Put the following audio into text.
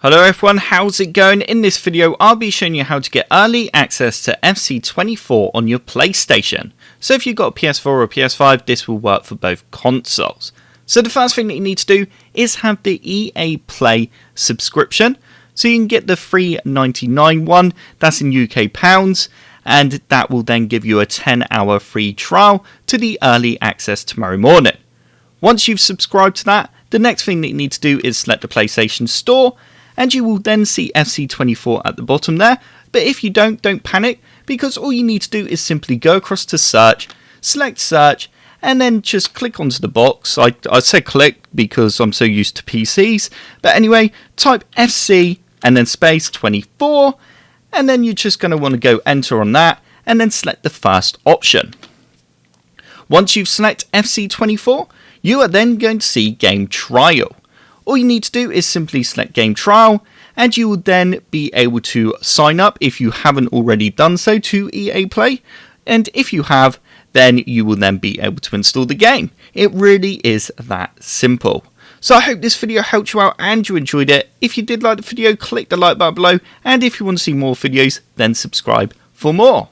Hello everyone, how's it going? In this video I'll be showing you how to get early access to FC24 on your PlayStation. So if you've got a PS4 or a PS5, this will work for both consoles. So the first thing that you need to do is have the EA Play subscription. So you can get the $3.99 one, that's in UK pounds, and that will then give you a 10-hour free trial to the early access tomorrow morning. Once you've subscribed to that, the next thing that you need to do is select the PlayStation Store, and you will then see FC24 at the bottom there. But if you don't panic, because all you need to do is simply go across to search, select search, and then just click onto the box. I said click because I'm so used to PCs. But anyway, type FC and then space 24, and then you're just going to want to go enter on that, and then select the first option. Once you've selected FC24, you are then going to see Game Trial. All you need to do is simply select Game Trial, and you will then be able to sign up if you haven't already done so to EA Play, and if you have, then you will then be able to install the game. It really is that simple. So I hope this video helped you out and you enjoyed it. If you did like the video, click the like button below, and if you want to see more videos, then subscribe for more.